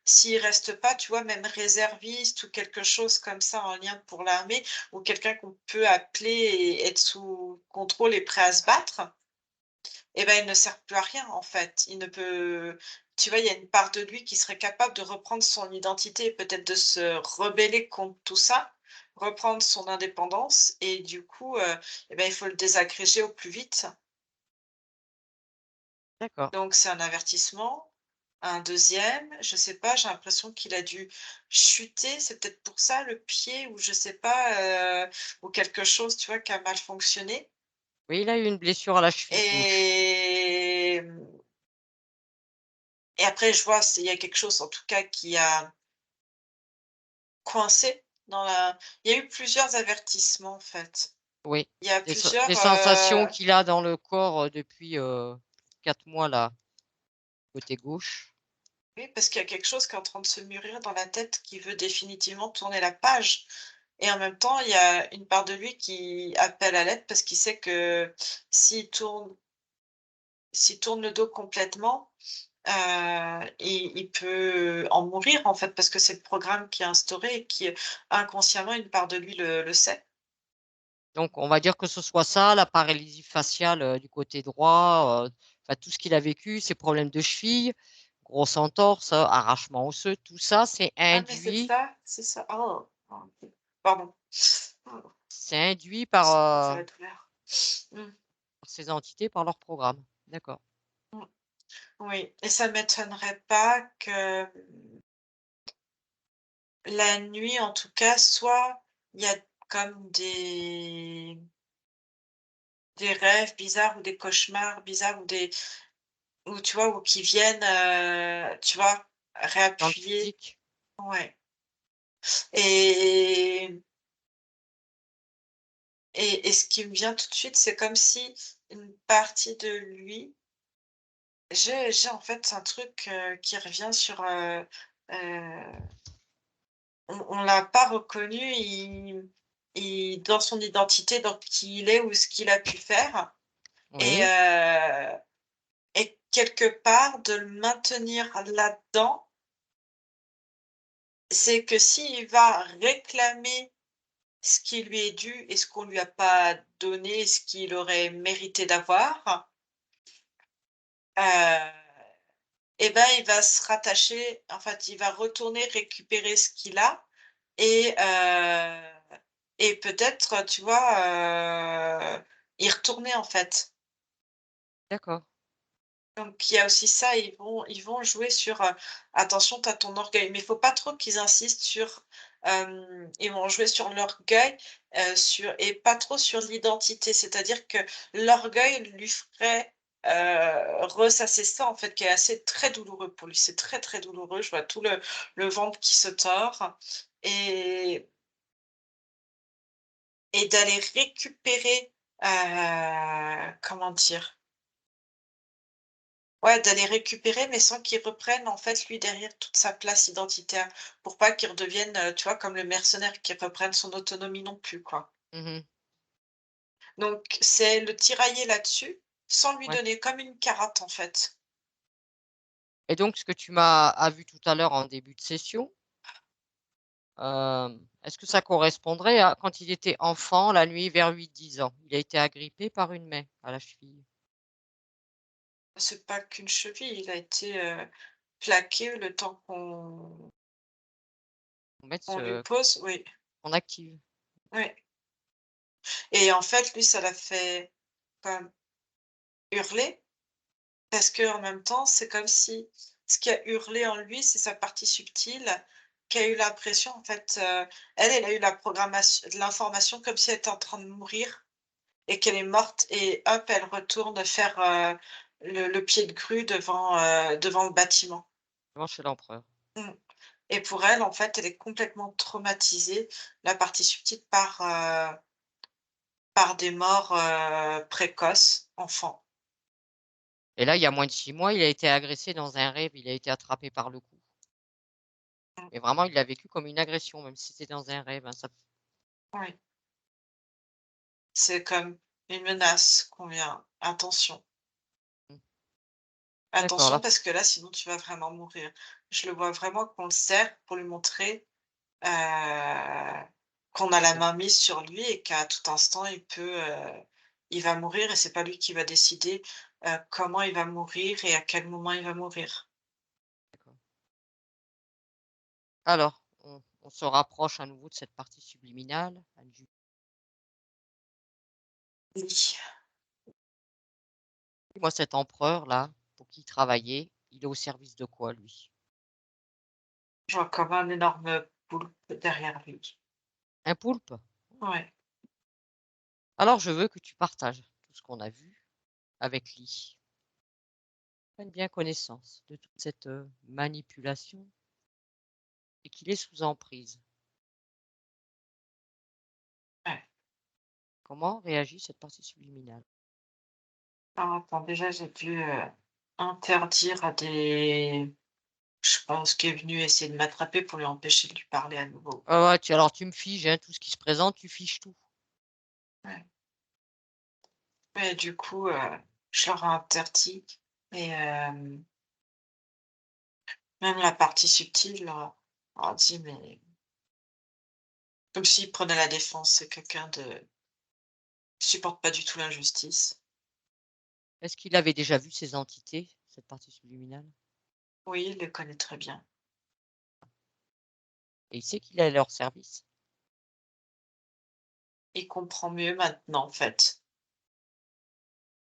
s'il reste pas, tu vois, même réserviste ou quelque chose comme ça en lien pour l'armée ou quelqu'un qu'on peut appeler et être sous contrôle et prêt à se battre, eh ben, il ne sert plus à rien, en fait. Il ne peut tu vois, il y a une part de lui qui serait capable de reprendre son identité et peut-être de se rebeller contre tout ça, reprendre son indépendance et du coup, eh ben, il faut le désagréger au plus vite. d'accord. Donc c'est un avertissement. Un deuxième, je sais pas, j'ai l'impression qu'il a dû chuter, c'est peut-être pour ça le pied ou je sais pas, ou quelque chose, tu vois, qui a mal fonctionné Oui, il a eu une blessure à la cheville gauche. et et après je vois, il y a quelque chose en tout cas qui a coincé dans la il y a eu plusieurs avertissements en fait. Oui, Il y a des plusieurs, sensations qu'il a dans le corps, depuis, 4 mois là, côté gauche. oui, parce qu'il y a quelque chose qui est en train de se mûrir dans la tête qui veut définitivement tourner la page. Et en même temps, il y a une part de lui qui appelle à l'aide parce qu'il sait que s'il tourne s'il tourne le dos complètement, il peut en mourir, en fait, parce que c'est le programme qui est instauré et qui, inconsciemment, une part de lui le sait. Donc on va dire que ce soit ça, la paralysie faciale, du côté droit, enfin tout ce qu'il a vécu, ses problèmes de cheville, grosse entorse, arrachement osseux, tout ça, Ah mais c'est ça. Oh! Oh, OK. Pardon. Oh, c'est induit c'est la douleur. Mmh, par ces entités, par leur programme. D'accord. mmh. Oui et ça m'étonnerait pas que, la nuit, en tout cas, soit il y a comme des rêves bizarres ou des cauchemars bizarres ou tu vois, ou qui viennent, tu vois, Dans le réappuyer physique? ouais et et ce qui me vient tout de suite, c'est comme si une partie de lui j'ai en fait un truc, qui revient sur, on l'a pas reconnu, il dans son identité, dans qui il est ou ce qu'il a pu faire et Oui, et quelque part de le maintenir là-dedans, c'est que s'il va réclamer ce qui lui est dû et ce qu'on lui a pas donné, ce qu'il aurait mérité d'avoir, heu et ben, il va se rattacher en fait, il va retourner récupérer ce qu'il a et peut-être, tu vois, y retourner, en fait. d'accord. Donc il y a aussi ça, ils vont jouer sur, attention, tu as ton orgueil, mais il faut pas trop qu'ils insistent sur, ils vont jouer sur l'orgueil, sur et pas trop sur l'identité. C'est-à-dire que l'orgueil lui ferait, ressasser ça, en fait, qui est assez très douloureux pour lui. C'est très, très douloureux. Je vois tout le ventre qui se tord et et d'aller récupérer, comment dire? Ouais, d'aller récupérer, mais sans qu'il reprenne, en fait, lui, derrière, toute sa place identitaire, pour pas qu'il redevienne, tu vois, comme le mercenaire, qui reprenne son autonomie non plus, quoi. Mmh. Donc c'est le tirailler là-dessus, sans lui Ouais, donner comme une carotte, en fait. et donc ce que tu m'as vu tout à l'heure en début de session, Est-ce que ça correspondrait à quand il était enfant, la nuit vers 8-10 ans? Il a été agrippé par une main à la cheville. C'est pas qu'une cheville, il a été, plaqué le temps On mette qu'on lui ce pose, oui, qu'on active. oui, et en fait, lui, ça l'a fait comme hurler parce qu'en même temps, c'est comme si ce qui a hurlé en lui, c'est sa partie subtile qui a eu l'impression en fait, elle a eu la programmation l'information comme si elle était en train de mourir et qu'elle est morte et hop, elle retourne faire, le pied de grue devant le bâtiment. Devant chez l'empereur. Mmh. Et pour elle, en fait, elle est complètement traumatisée, la partie subtile, par des morts, précoces, enfants. Et là, il y a moins de 6 mois, il a été agressé dans un rêve, il a été attrapé par le cou. Mmh. Et vraiment, il l'a vécu comme une agression, même si c'était dans un rêve, hein, ça Oui, c'est comme une menace qu'on vient: «Attention, mmh, d'accord, attention là parce que là, sinon tu vas vraiment mourir». Je le vois vraiment qu'on le serre pour lui montrer, heu, qu'on a la c'est main mise sur lui et qu'à tout instant, il va mourir et c'est pas lui qui va décider, comment il va mourir et à quel moment il va mourir. d'accord. Alors, on se rapproche à nouveau de cette partie subliminale, Anne-Julie. Oui. Moi, cet empereur-là, pour qui il travaillait, il est au service de quoi, lui? Je vois comme un énorme poulpe derrière lui. Un poulpe? Ouais. Alors, je veux que tu partages tout ce qu'on a vu avec lui. Prenne bien connaissance de toute cette manipulation et qu'il est sous emprise. Ouais. Comment réagit cette partie subliminale? Alors attends, déjà j'ai dû, interdire à des je pense qui est venu essayer de m'attraper pour lui empêcher de lui parler à nouveau. Ah ouais, alors tu me figes, hein, tout ce qui se présente, tu figes tout. Ouais. Et du coup, je leur ai interdit et même la partie subtile, leur a dit mais comme s'il prenait la défense, c'est quelqu'un de qui supporte pas du tout l'injustice. Est-ce qu'il avait déjà vu ces entités, cette partie subliminale? Oui, il les connaît très bien. Et il sait qu'il est à leur service? Il comprend mieux maintenant, en fait.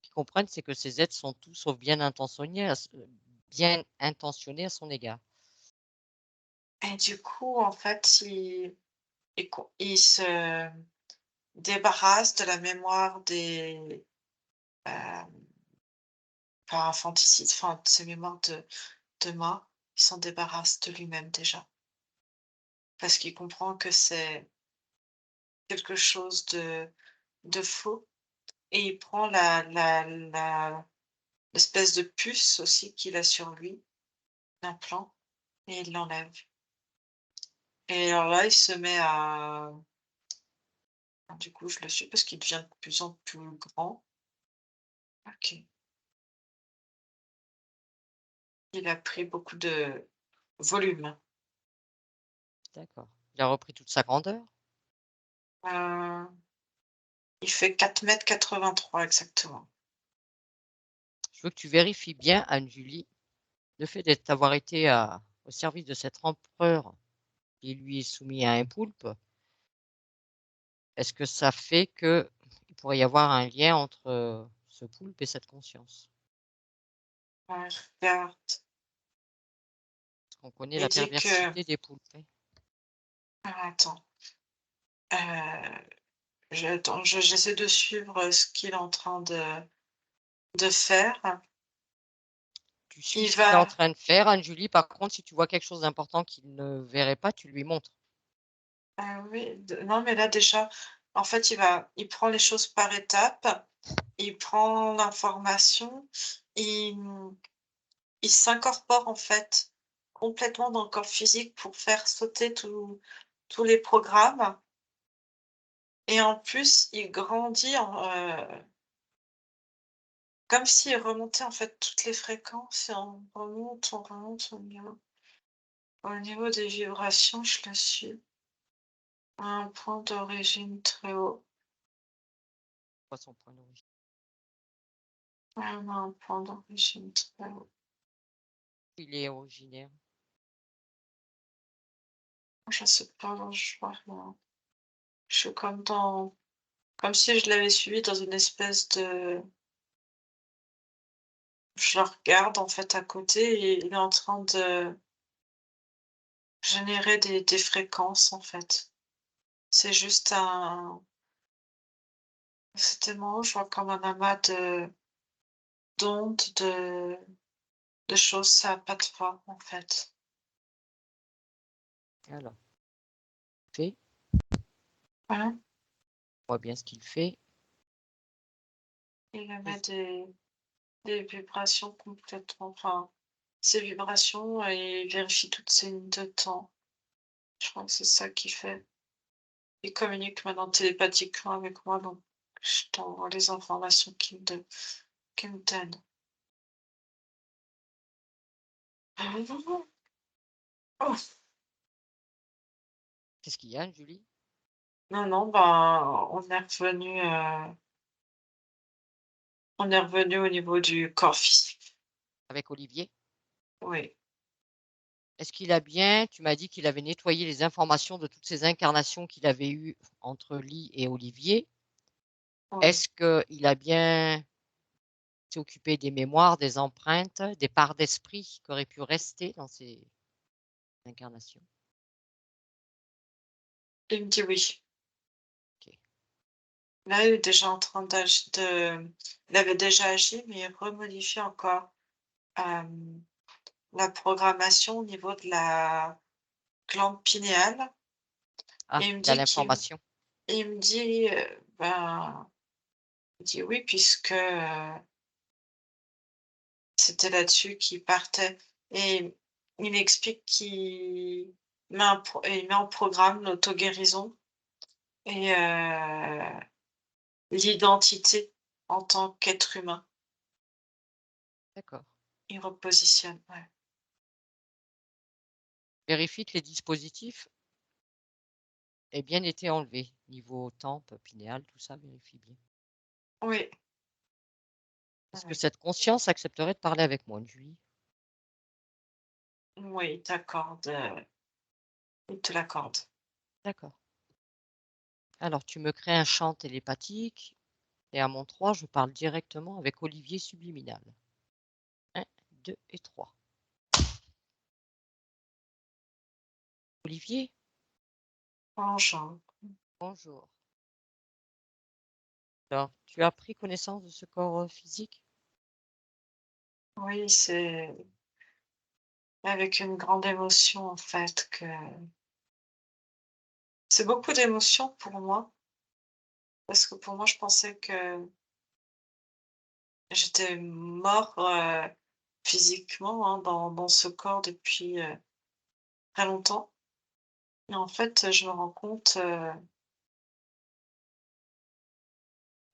Qu'ils comprennent, c'est que ces êtres sont tous sauf bien intentionnés à son égard. Et du coup, en fait, il se débarrasse de la mémoire des, hem, pas infanticides, enfin, de ses mémoires de mort. Il s'en débarrasse de lui-même déjà. Parce qu'il comprend que c'est quelque chose de faux et il prend l'espèce de puce aussi qu'il a sur lui, l'implant, et il l'enlève. Et alors là, il se met à du coup, je le suis parce qu'il devient de plus en plus grand. OK. Il a pris beaucoup de volume. D'accord. Il a repris toute sa grandeur? Heu, il fait 4,83 m exactement. Je veux que tu vérifies bien, Anne-Julie, le fait d'avoir été au service de cet empereur qui lui est soumis à un poulpe, est-ce que ça fait qu'il pourrait y avoir un lien entre ce poulpe et cette conscience? Ouais, regarde, Parce qu'on connaît il la dit que perversité des poulpes, hein. attends, j'essaie de suivre, ce qu'il est en train de faire. Tu suis Il ce qu'il est en va train de faire, Anne-Julie. Par contre, si tu vois quelque chose d'important qu'il ne verrait pas, tu lui montres. oui, non, mais là déjà, en fait, il prend les choses par étapes, il prend l'information, il, il s'incorpore en fait complètement dans le corps physique pour faire sauter tous les programmes et en plus, il grandit comme s'il remontait en fait toutes les fréquences et on remonte au niveau des vibrations, je le suis. Un point d'origine très haut. Pas son point d'origine. On a un point d'origine très haut. Il est originaire. Je sais pas, je vois rien. Je suis comme si je l'avais suivi dans une espèce de. Je le regarde en fait à côté et il est en train de générer des fréquences en fait. C'est juste c'est tellement haut, je vois comme un amas d'ondes, de choses, ça a pas de forme en fait. Alors, fait. Voilà. On voit bien ce qu'il fait. Il émet des vibrations complètement, enfin, ces vibrations et il vérifie toutes ces lignes de temps. Je crois que c'est ça qu'il fait. Il communique maintenant télépathiquement avec moi, donc je t'envoie les informations qu'il me donne. Oh, Qu'est-ce qu'il y a, Julie? non, non, ben, on est revenu au niveau du corps physique. Avec Olivier? Oui, Est-ce qu'il a bien, tu m'as dit qu'il avait nettoyé les informations de toutes ces incarnations qu'il avait eues entre Lee et Olivier. oui. Est-ce qu'il a bien s'est occupé des mémoires, des empreintes, des parts d'esprit qui auraient pu rester dans ces incarnations? Il me dit oui. Ok. Là, il est déjà en train il avait déjà agi, mais il remodifie encore la programmation au niveau de la glande pinéale. Ah, Et il me il a dit l'information. il me dit, ben, il dit oui, puisque c'était là-dessus qu'il partait. Et il explique qu'il il met en programme l'auto-guérison et l'identité en tant qu'être humain. D'accord. Il repositionne, ouais. Vérifie que les dispositifs aient bien été enlevés. Niveau tempe, pinéal, tout ça, vérifie bien. Oui, Est-ce que oui, cette conscience accepterait de parler avec moi, Julie? oui, il te l'accorde. D'accord. Alors, tu me crées un champ télépathique et à mon 3, je parle directement avec Olivier subliminal. 1, 2 et 3. Olivier, Bonjour. bonjour. Alors, tu as pris connaissance de ce corps physique? Oui, c'est avec une grande émotion, en fait, que c'est beaucoup d'émotions pour moi, parce que pour moi, je pensais que j'étais mort, physiquement, hein, dans ce corps depuis, très longtemps. Et en fait, je me rends compte,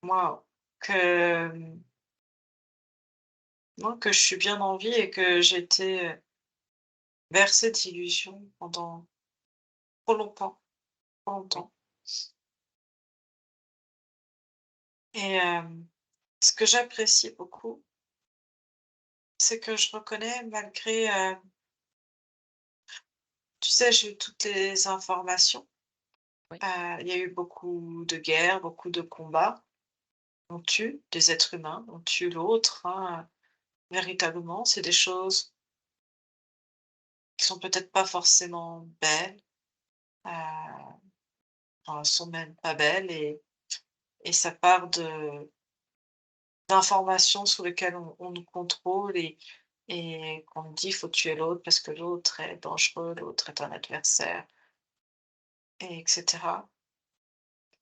moi, que, non, que je suis bien en vie et que j'ai été, bercée d'illusions pendant trop longtemps, trop Oui. longtemps. Et ce que j'apprécie beaucoup, c'est que je reconnais malgré, tu sais, j'ai eu toutes les informations. Oui. Il y a eu beaucoup de guerres, beaucoup de combats. On tue des êtres humains, on tue l'autre, hein, véritablement. C'est des choses qui sont peut-être pas forcément belles, heu, enfin, sont même pas belles et ça part d'informations sur lesquelles on nous contrôle et qu'on nous dit: «Il faut tuer l'autre parce que l'autre est dangereux, l'autre est un adversaire» et cetera.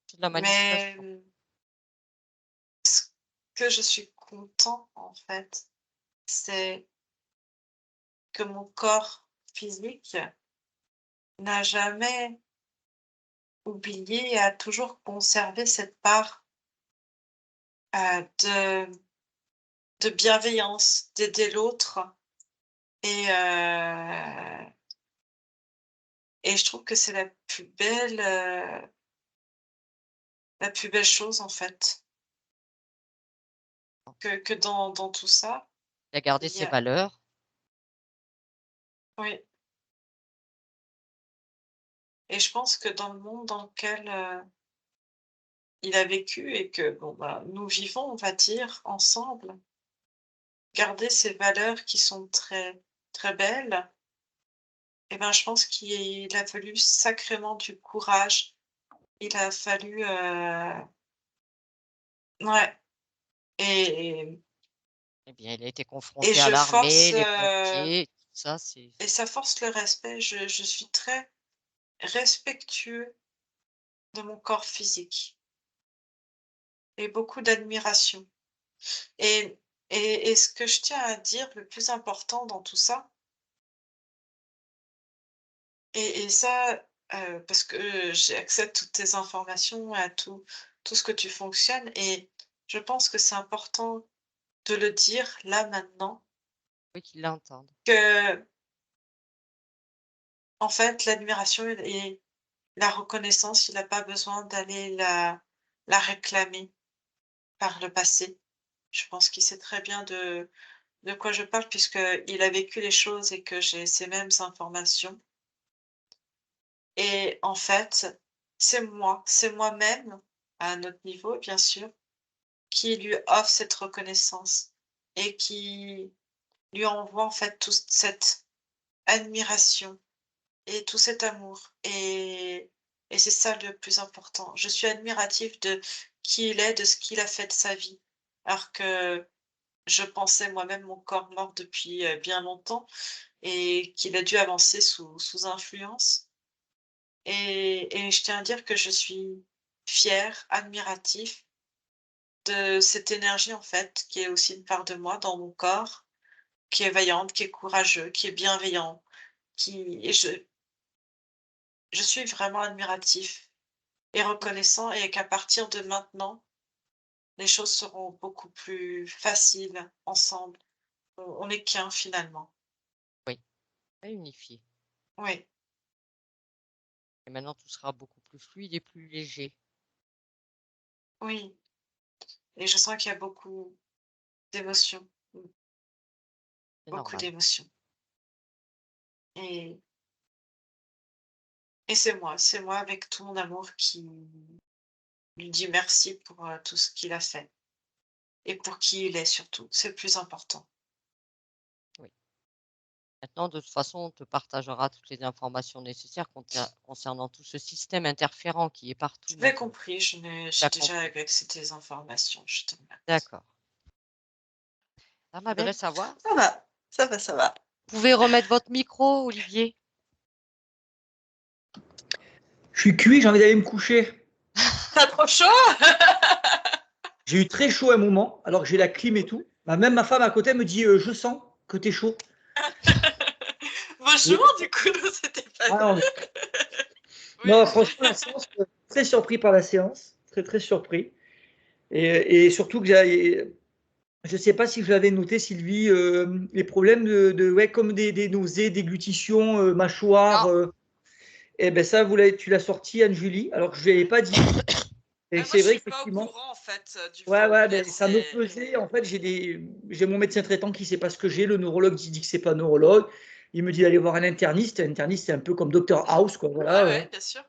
C'est de la Mais, manipulation. ce que je suis content, en fait, c'est que mon corps physique n'a jamais oublié et a toujours conservé cette part, de bienveillance, d'aider l'autre et Et je trouve que c'est la plus belle chose, en fait, que dans tout ça, Il a gardé il y ses a valeurs. oui, et je pense que dans le monde dans lequel, il a vécu et que, bon, bah, nous vivons, on va dire, ensemble, garder ces valeurs qui sont très, très belles, et ben, je pense qu'il a fallu sacrément du courage. Il a fallu, ouais, et Eh bien, il a été et confronté à je l'armée, force, les pompiers, tout ça, c'est et ça force le respect. Je suis très respectueux de mon corps physique et beaucoup d'admiration, et ce que je tiens à dire, le plus important dans tout ça, et ça, parce que j'ai accès à toutes tes informations, à tout ce que tu fonctionnes, et je pense que c'est important de le dire là, maintenant, oui, qu'ils l'entendent. que en fait, l'admiration et la reconnaissance, il a pas besoin d'aller la réclamer par le passé. Je pense qu'il sait très bien de quoi je parle, puisqu'il a vécu les choses et que j'ai ces mêmes informations, et en fait, c'est moi-même, à un autre niveau bien sûr, qui lui offre cette reconnaissance et qui lui envoie en fait toute cette admiration et tout cet amour, et c'est ça le plus important. Je suis admirative de qui il est, de ce qu'il a fait de sa vie, alors que je pensais moi-même mon corps mort depuis, bien longtemps, et qu'il a dû avancer sous influence, et je tiens à dire que je suis fière, admiratif de cette énergie, en fait, qui est aussi une part de moi dans mon corps, qui est vaillante, qui est courageux, qui est bienveillant, qui et je suis vraiment admiratif et reconnaissant, et qu'à partir de maintenant, les choses seront beaucoup plus faciles ensemble. On est qu'un finalement. Oui, à unifier. Oui, Et maintenant, tout sera beaucoup plus fluide et plus léger. oui, et je sens qu'il y a beaucoup d'émotions, C'est beaucoup normal. d'émotions, et c'est moi avec tout mon amour qui lui dit merci pour, tout ce qu'il a fait et pour qui il est surtout, c'est le plus important. Oui. Maintenant, de toute façon, on te partagera toutes les informations nécessaires concernant tout ce système interférent qui est partout Je l'ai maintenant. compris, Tu j'ai as déjà compris. accès tes informations, je te remercie. D'accord. Ça m'aiderait savoir. Ça va, ça va, ça va. Vous pouvez remettre votre micro, Olivier? Je suis cuit, j'ai envie d'aller me coucher. Pas trop chaud? J'ai eu très chaud à un moment, alors que j'ai la clim et tout. Bah, même ma femme à côté me dit je sens que t'es chaud. Bonjour, du coup, c'était pas. Ah non, Oui. non, franchement, la séance, très surpris par la séance, très très surpris. Et surtout que je ne sais pas si je l'avais noté, Sylvie, les problèmes ouais, comme des nausées, déglutition, mâchoire. Non. Et ben ça, tu l'as sorti, Anne-Julie, alors que je ne lui avais pas dit. Et Moi, c'est je vrai suis pas au qu'effectivement, courant, en fait, du ouais, ouais, vocabulaire, ben, ça me c'est. pesait. En fait, j'ai mon médecin traitant qui ne sait pas ce que j'ai. Le neurologue qui dit que c'est pas neurologue. Il me dit d'aller voir un interniste. Un interniste, c'est un peu comme Dr House, quoi. Ouais, Voilà. ouais, bien sûr.